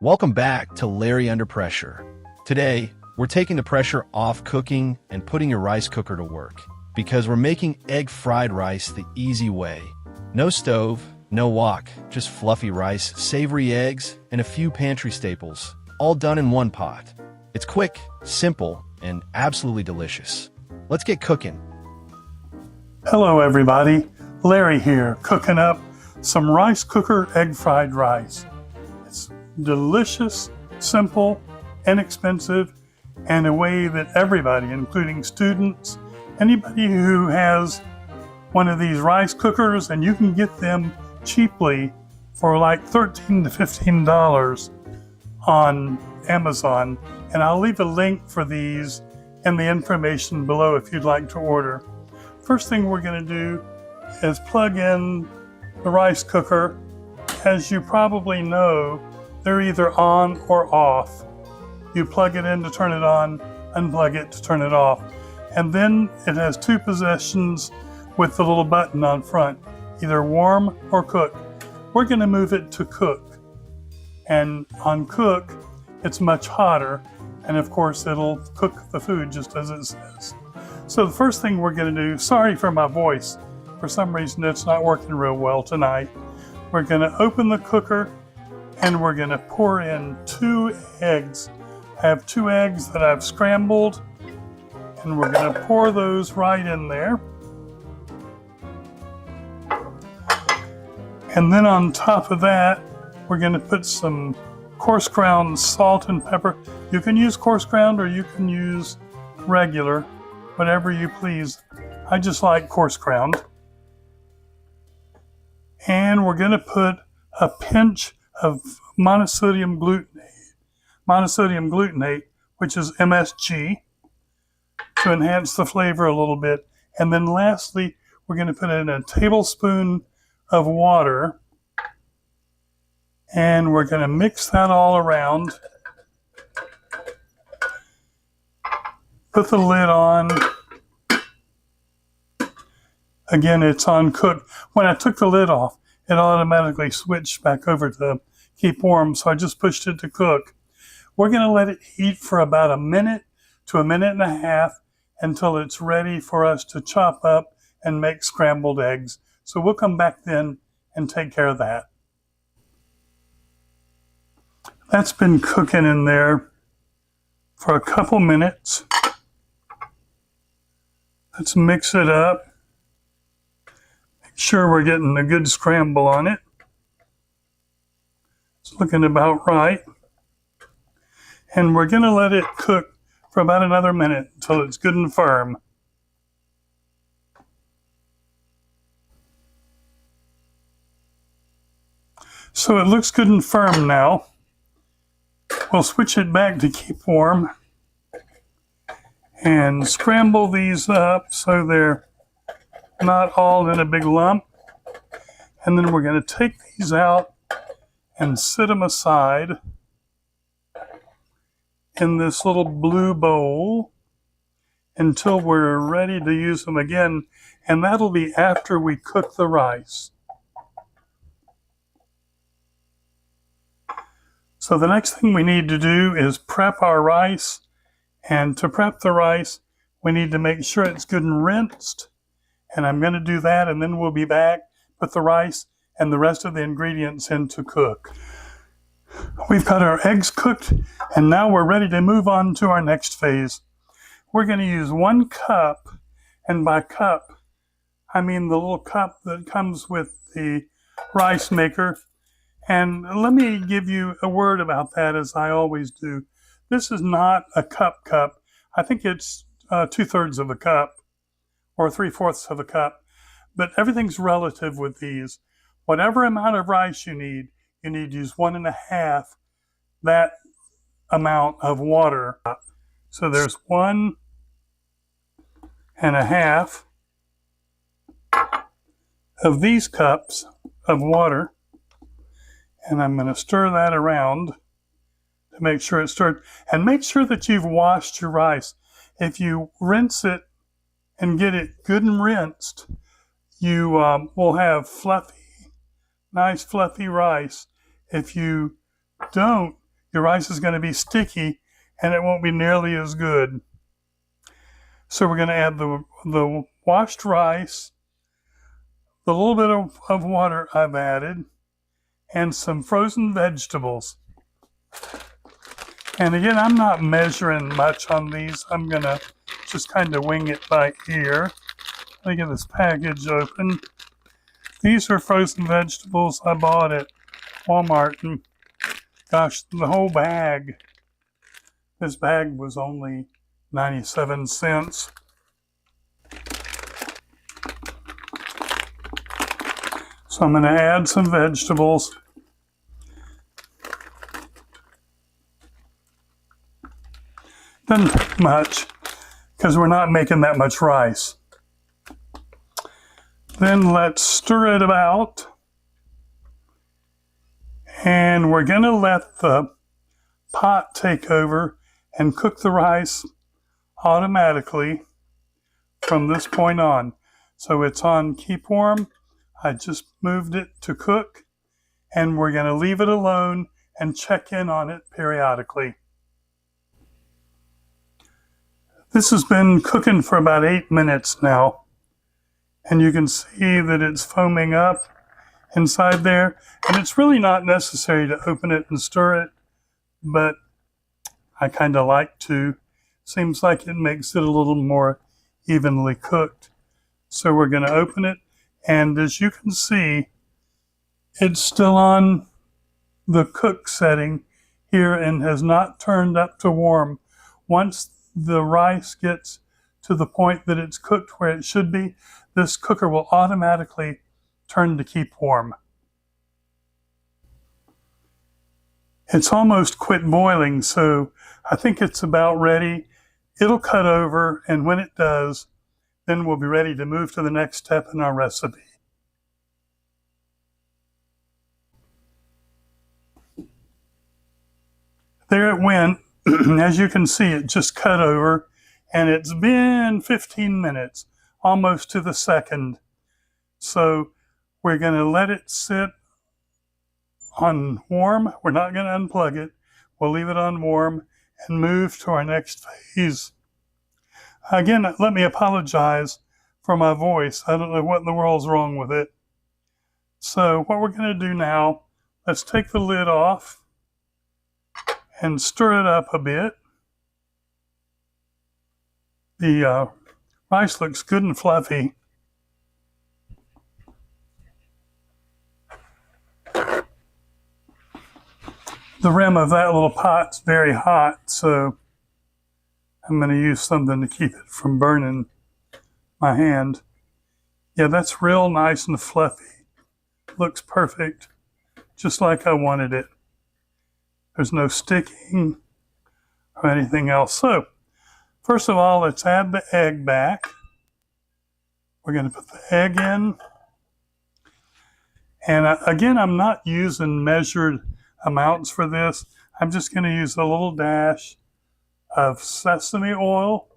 Welcome back to Larry Under Pressure. Today, we're taking the pressure off cooking and putting your rice cooker to work because we're making egg fried rice the easy way. No stove, no wok, just fluffy rice, savory eggs, and a few pantry staples, all done in one pot. It's quick, simple, and absolutely delicious. Let's get cooking. Hello everybody, Larry here, cooking up some rice cooker egg fried rice. It's delicious, simple, inexpensive, and a way that everybody, including students, anybody who has one of these rice cookers, and you can get them cheaply for like $13 to $15 on Amazon. And I'll leave a link for these in the information below if you'd like to order. First thing we're going to do is plug in the rice cooker. As you probably know, they're either on or off. You plug it in to turn it on, unplug it to turn it off. And then it has two positions with the little button on front, either warm or cook. We're going to move it to cook. And on cook, it's much hotter. And of course, it'll cook the food just as it says. So the first thing we're going to do, sorry for my voice, for some reason it's not working real well tonight. We're going to open the cooker and we're going to pour in 2 eggs. I have 2 eggs that I've scrambled and we're going to pour those right in there. And then on top of that, we're going to put some coarse ground salt and pepper. You can use coarse ground or you can use regular, whatever you please. I just like coarse ground. And we're going to put a pinch of monosodium glutamate, which is MSG, to enhance the flavor a little bit. And then lastly, we're going to put in a tablespoon of water, and we're going to mix that all around. Put the lid on. Again, it's on cook. When I took the lid off, it automatically switched back over to keep warm, so I just pushed it to cook. We're going to let it heat for about a minute to a minute and a half until it's ready for us to chop up and make scrambled eggs. So we'll come back then and take care of that. That's been cooking in there for a couple minutes. Let's mix it up. Make sure we're getting a good scramble on it. It's looking about right. And we're going to let it cook for about another minute until it's good and firm. So it looks good and firm now. We'll switch it back to keep warm and scramble these up so they're not all in a big lump. And then we're going to take these out and sit them aside in this little blue bowl until we're ready to use them again. And that'll be after we cook the rice. So the next thing we need to do is prep our rice. And to prep the rice, we need to make sure it's good and rinsed. And I'm going to do that, and then we'll be back, put the rice and the rest of the ingredients in to cook. We've got our eggs cooked, and now we're ready to move on to our next phase. We're going to use 1 cup, and by cup, I mean the little cup that comes with the rice maker. And let me give you a word about that, as I always do. This is not a cup. I think it's 2/3 of a cup or 3/4 of a cup. But everything's relative with these. Whatever amount of rice you need to use 1.5 that amount of water. So there's 1.5 of these cups of water. And I'm going to stir that around to make sure it's stirred. And make sure that you've washed your rice. If you rinse it and get it good and rinsed, you will have nice fluffy rice. If you don't, your rice is going to be sticky and it won't be nearly as good. So we're going to add the washed rice, the little bit of water I've added, and some frozen vegetables. And again, I'm not measuring much on these. I'm going to just kind of wing it by ear. Let me get this package open. These are frozen vegetables I bought at Walmart, and gosh, the whole bag, this bag was only 97 cents. So I'm going to add some vegetables. Doesn't take much because we're not making that much rice. Then let's stir it about. And we're going to let the pot take over and cook the rice automatically from this point on. So it's on keep warm. I just moved it to cook, and we're going to leave it alone and check in on it periodically. This has been cooking for about 8 minutes now, and you can see that it's foaming up inside there, and it's really not necessary to open it and stir it, but I kind of like to. Seems like it makes it a little more evenly cooked. So we're going to open it, and as you can see, it's still on the cook setting here and has not turned up to warm. Once the rice gets to the point that it's cooked where it should be, this cooker will automatically turn to keep warm. It's almost quit boiling, so I think it's about ready. It'll cut over, and when it does, then we'll be ready to move to the next step in our recipe. There it went. As you can see, it just cut over, and it's been 15 minutes, almost to the second. So we're going to let it sit on warm. We're not going to unplug it. We'll leave it on warm and move to our next phase. Again, let me apologize for my voice. I don't know what in the world's wrong with it. So what we're going to do now, let's take the lid off and stir it up a bit. The rice looks good and fluffy. The rim of that little pot's very hot, so I'm going to use something to keep it from burning my hand. Yeah, that's real nice and fluffy. Looks perfect, just like I wanted it. There's no sticking or anything else. So, first of all, let's add the egg back. We're going to put the egg in. And again, I'm not using measured amounts for this. I'm just going to use a little dash of sesame oil.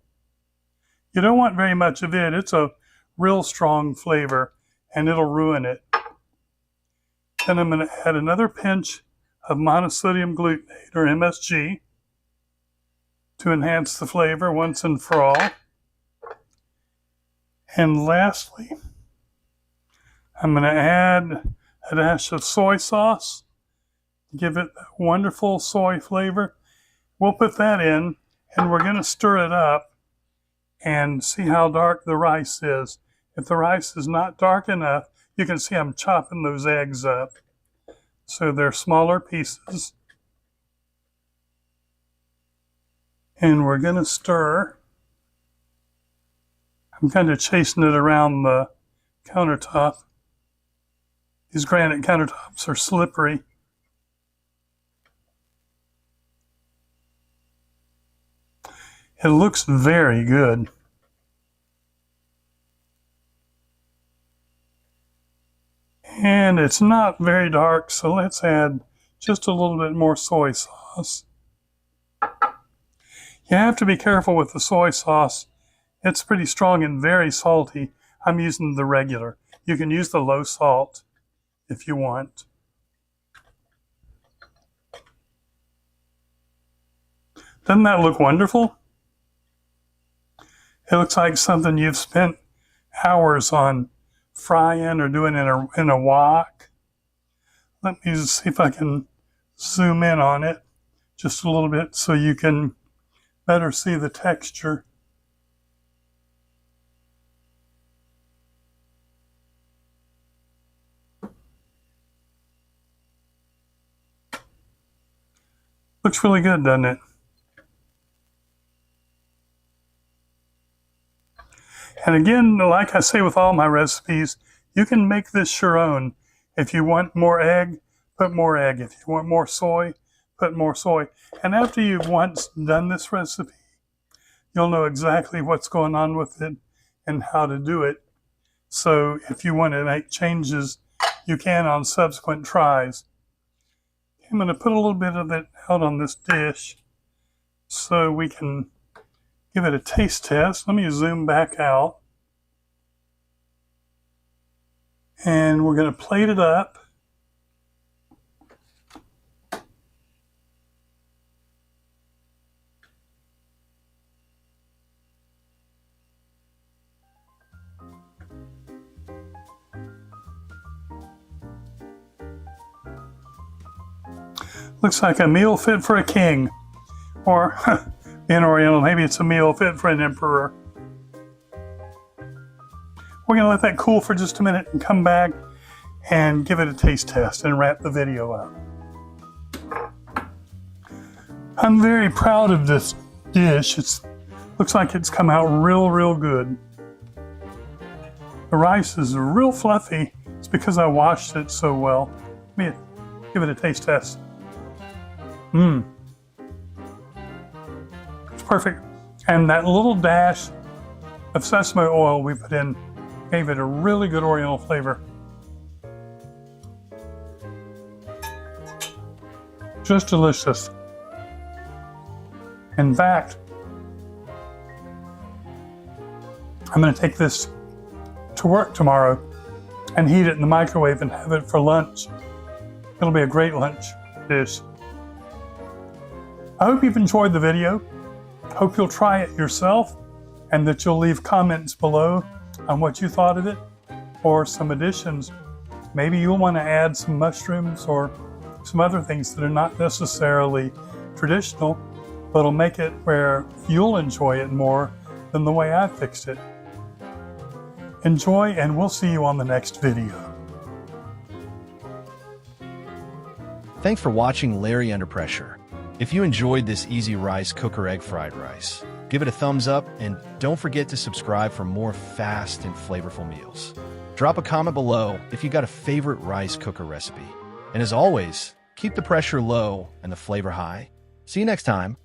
You don't want very much of it. It's a real strong flavor, and it'll ruin it. Then I'm going to add another pinch of monosodium glutamate, or MSG, to enhance the flavor once and for all. And lastly, I'm going to add a dash of soy sauce to give it that wonderful soy flavor. We'll put that in, and we're going to stir it up and see how dark the rice is. If the rice is not dark enough, you can see I'm chopping those eggs up. So they're smaller pieces. And we're going to stir. I'm kind of chasing it around the countertop. These granite countertops are slippery. It looks very good. And it's not very dark, so let's add just a little bit more soy sauce. You have to be careful with the soy sauce. It's pretty strong and very salty. I'm using the regular. You can use the low salt if you want. Doesn't that look wonderful? It looks like something you've spent hours on frying or doing in a wok. Let me just see if I can zoom in on it just a little bit so you can better see the texture. Looks really good, doesn't it? And again, like I say with all my recipes, you can make this your own. If you want more egg, put more egg. If you want more soy, put more soy. And after you've once done this recipe, you'll know exactly what's going on with it and how to do it. So if you want to make changes, you can on subsequent tries. I'm going to put a little bit of it out on this dish so we can give it a taste test. Let me zoom back out. And we're going to plate it up. Looks like a meal fit for a king. Or, in Oriental, maybe it's a meal fit for an emperor. We're going to let that cool for just a minute and come back and give it a taste test and wrap the video up. I'm very proud of this dish. It looks like it's come out real good. The rice is real fluffy. It's because I washed it so well. Let me give it a taste test. It's perfect. And that little dash of sesame oil we put in gave it a really good Oriental flavor. Just delicious. In fact, I'm going to take this to work tomorrow and heat it in the microwave and have it for lunch. It'll be a great lunch dish. I hope you've enjoyed the video. Hope you'll try it yourself and that you'll leave comments below on what you thought of it or some additions. Maybe you'll want to add some mushrooms or some other things that are not necessarily traditional, but will make it where you'll enjoy it more than the way I fixed it. Enjoy, and we'll see you on the next video. Thanks for watching Larry Under Pressure. If you enjoyed this easy rice cooker egg fried rice, give it a thumbs up and don't forget to subscribe for more fast and flavorful meals. Drop a comment below if you got a favorite rice cooker recipe. And as always, keep the pressure low and the flavor high. See you next time.